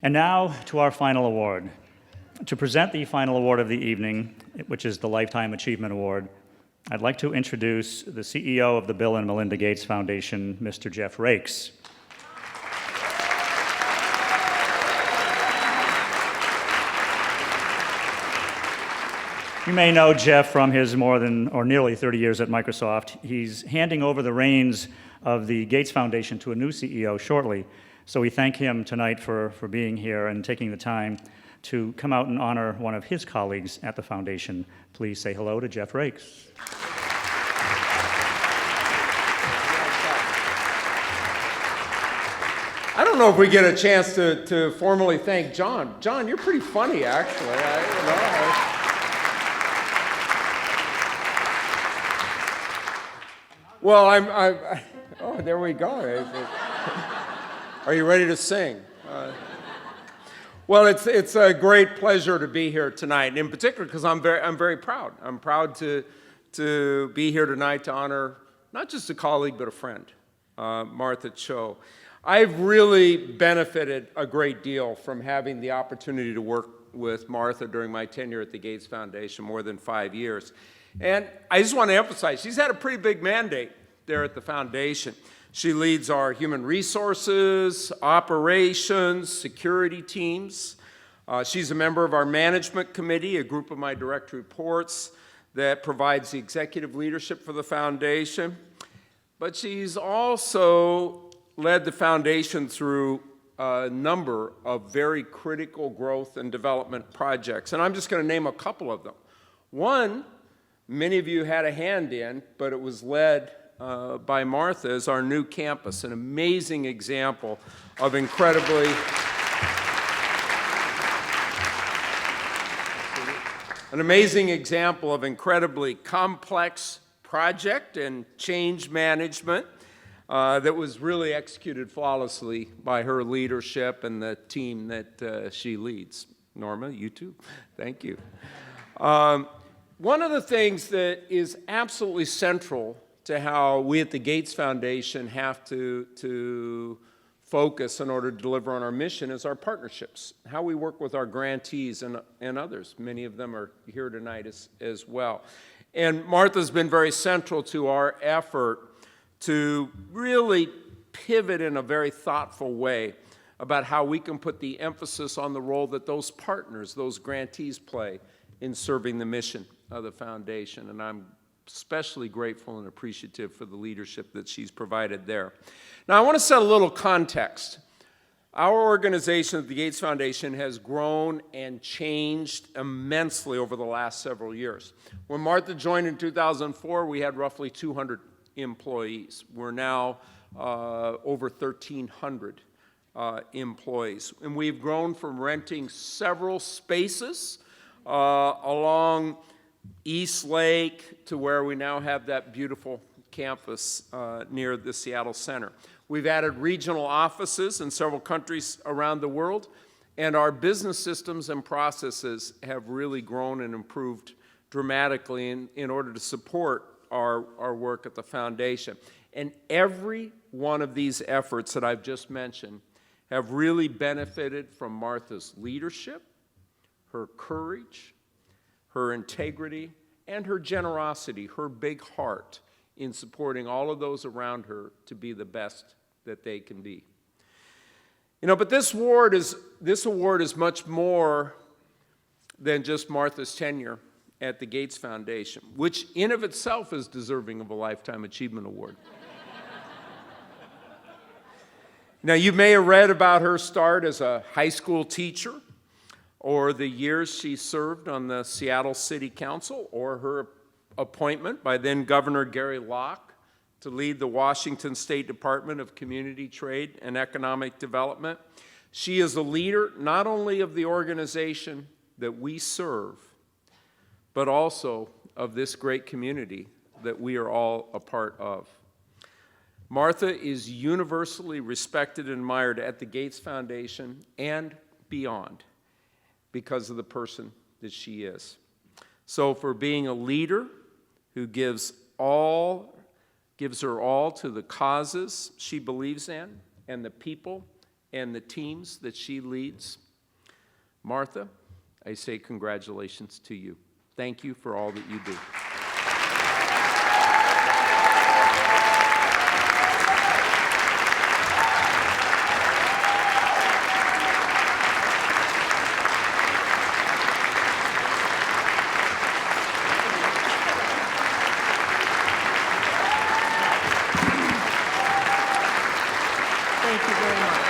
And now to our final award. To present the final award of the evening, which is the Lifetime Achievement Award, I'd like to introduce the CEO of the Bill and Melinda Gates Foundation, Mr. Jeff Raikes. You may know Jeff from his more than or nearly 30 years at Microsoft. He's handing over the reins of the Gates Foundation to a new CEO shortly. So we thank him tonight for being here and taking the time to come out and honor one of his colleagues at the foundation. Please say hello to Jeff Raikes. I don't know if we get a chance to formally thank John. John, you're pretty funny, actually. Well, oh, there we go. Are you ready to sing? Well, it's a great pleasure to be here tonight, and in particular because I'm very proud. I'm proud to be here tonight to honor not just a colleague but a friend, Martha Cho. I've really benefited a great deal from having the opportunity to work with Martha during my tenure at the Gates Foundation, more than 5 years. And I just want to emphasize, she's had a pretty big mandate there at the foundation. She leads our human resources, operations, security teams. She's a member of our management committee, a group of my direct reports that provides the executive leadership for the foundation. But she's also led the foundation through a number of very critical growth and development projects. And I'm just going to name a couple of them. One, many of you had a hand in, but it was led by Martha, is our new campus, an amazing example of incredibly complex project and change management that was really executed flawlessly by her leadership and the team that she leads. Norma, you too. Thank you. One of the things that is absolutely central to how we at the Gates Foundation have to focus in order to deliver on our mission is our partnerships, how we work with our grantees and others. Many of them are here tonight as well. And Martha's been very central to our effort to really pivot in a very thoughtful way about how we can put the emphasis on the role that those partners, those grantees play in serving the mission of the foundation. And I'm especially grateful and appreciative for the leadership that she's provided there. Now, I want to set a little context. Our organization at the Gates Foundation has grown and changed immensely over the last several years. When Martha joined in 2004, we had roughly 200 employees. We're now over 1,300 employees. And we've grown from renting several spaces along East Lake to where we now have that beautiful campus near the Seattle Center. We've added regional offices in several countries around the world, and our business systems and processes have really grown and improved dramatically in order to support our work at the foundation. And every one of these efforts that I've just mentioned have really benefited from Martha's leadership, her courage, her integrity, and her generosity, her big heart in supporting all of those around her to be the best that they can be. You know, but this award is much more than just Martha's tenure at the Gates Foundation, which in of itself is deserving of a Lifetime Achievement Award. Now, you may have read about her start as a high school teacher, or the years she served on the Seattle City Council, or her appointment by then Governor Gary Locke to lead the Washington State Department of Community, Trade, and Economic Development. She is a leader not only of the organization that we serve, but also of this great community that we are all a part of. Martha is universally respected and admired at the Gates Foundation and beyond because of the person that she is. So for being a leader who gives her all to the causes she believes in and the people and the teams that she leads. Martha, I say congratulations to you. Thank you for all that you do. Thank you very much.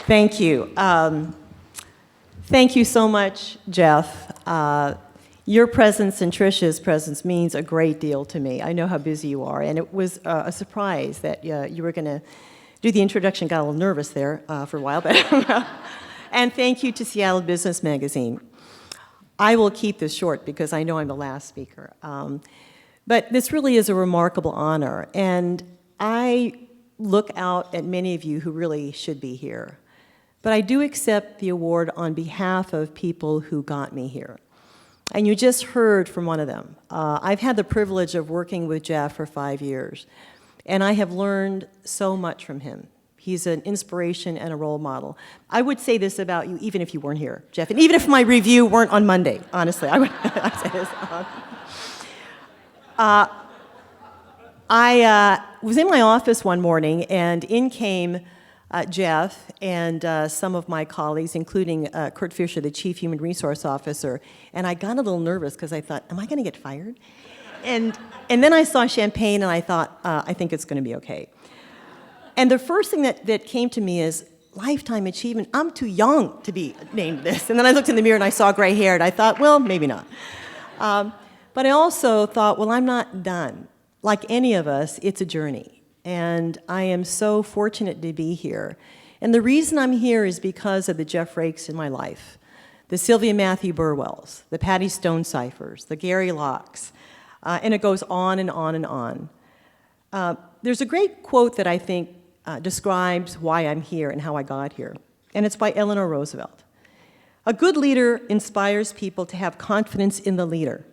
Thank you. Thank you so much, Jeff. Your presence and Tricia's presence means a great deal to me. I know how busy you are, and it was a surprise that you were going to do the introduction. Got a little nervous there for a while, but and thank you to Seattle Business Magazine. I will keep this short because I know I'm the last speaker. But this really is a remarkable honor, and I look out at many of you who really should be here. But I do accept the award on behalf of people who got me here. And you just heard from one of them. I've had the privilege of working with Jeff for 5 years, and I have learned so much from him. He's an inspiration and a role model. I would say this about you even if you weren't here, Jeff, and even if my review weren't on Monday, honestly, I would I'd say this. I was in my office one morning, and in came Jeff and some of my colleagues, including Kurt Fisher, the Chief Human Resource Officer, and I got a little nervous because I thought, am I going to get fired? And then I saw champagne, and I thought, I think it's going to be okay. And the first thing that came to me is, lifetime achievement. I'm too young to be named this. And then I looked in the mirror, and I saw gray hair, and I thought, well, maybe not. But I also thought, well, I'm not done. Like any of us, it's a journey. And I am so fortunate to be here. And the reason I'm here is because of the Jeff Raikes in my life, the Sylvia Matthew Burwells, the Patty Stone Ciphers, the Gary Locks, and it goes on and on and on. There's a great quote that I think describes why I'm here and how I got here, and it's by Eleanor Roosevelt. A good leader inspires people to have confidence in the leader.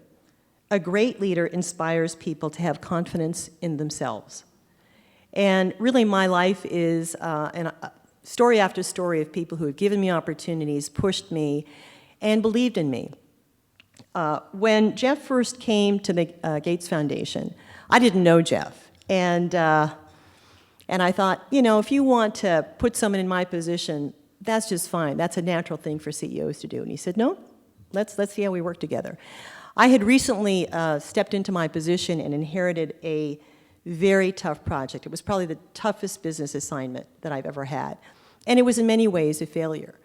A great leader inspires people to have confidence in themselves. And really, my life is story after story of people who have given me opportunities, pushed me, and believed in me. When Jeff first came to the Gates Foundation, I didn't know Jeff. And I thought, you know, if you want to put someone in my position, that's just fine. That's a natural thing for CEOs to do. And he said, no, let's see how we work together. I had recently stepped into my position and inherited a very tough project. It was probably the toughest business assignment that I've ever had. And it was in many ways a failure.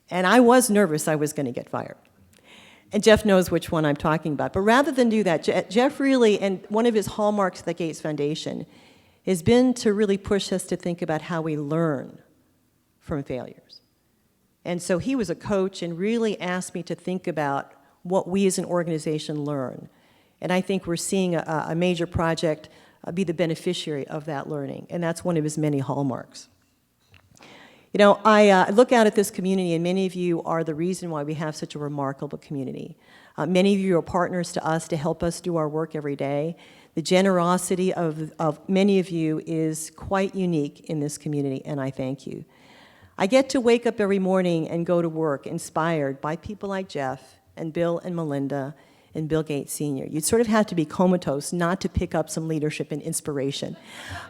And I was nervous I was going to get fired. And Jeff knows which one I'm talking about. But rather than do that, Jeff really, and one of his hallmarks of the Gates Foundation, has been to really push us to think about how we learn from failures. And so he was a coach and really asked me to think about what we as an organization learn. And I think we're seeing a major project be the beneficiary of that learning. And that's one of his many hallmarks. You know, I look out at this community, and many of you are the reason why we have such a remarkable community. Many of you are partners to us to help us do our work every day. The generosity of many of you is quite unique in this community, and I thank you. I get to wake up every morning and go to work inspired by people like Jeff and Bill and Melinda and Bill Gates Sr. You'd sort of have to be comatose not to pick up some leadership and inspiration.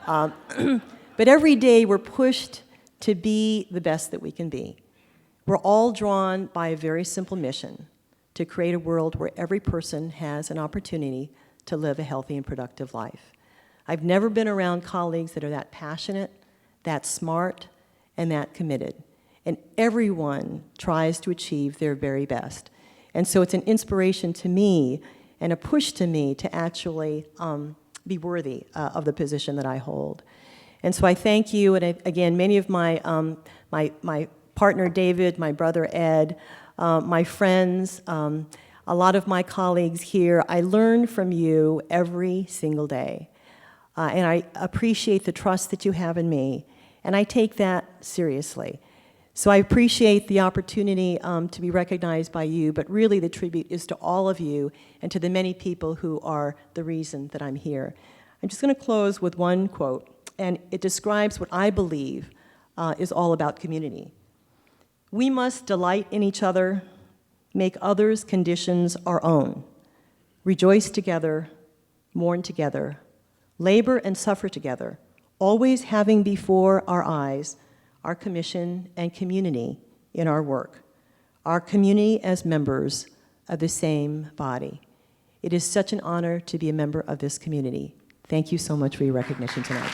But every day we're pushed to be the best that we can be. We're all drawn by a very simple mission, to create a world where every person has an opportunity to live a healthy and productive life. I've never been around colleagues that are that passionate, that smart, and that committed. And everyone tries to achieve their very best. And so it's an inspiration to me and a push to me to actually be worthy of the position that I hold. And so I thank you, and again, many of my partner David, my brother Ed, my friends, a lot of my colleagues here, I learn from you every single day. And I appreciate the trust that you have in me, and I take that seriously. So I appreciate the opportunity to be recognized by you, but really the tribute is to all of you and to the many people who are the reason that I'm here. I'm just going to close with one quote, and it describes what I believe is all about community. We must delight in each other, make others' conditions our own, rejoice together, mourn together, labor and suffer together, always having before our eyes our commission and community in our work, our community as members of the same body. It is such an honor to be a member of this community. Thank you so much for your recognition tonight.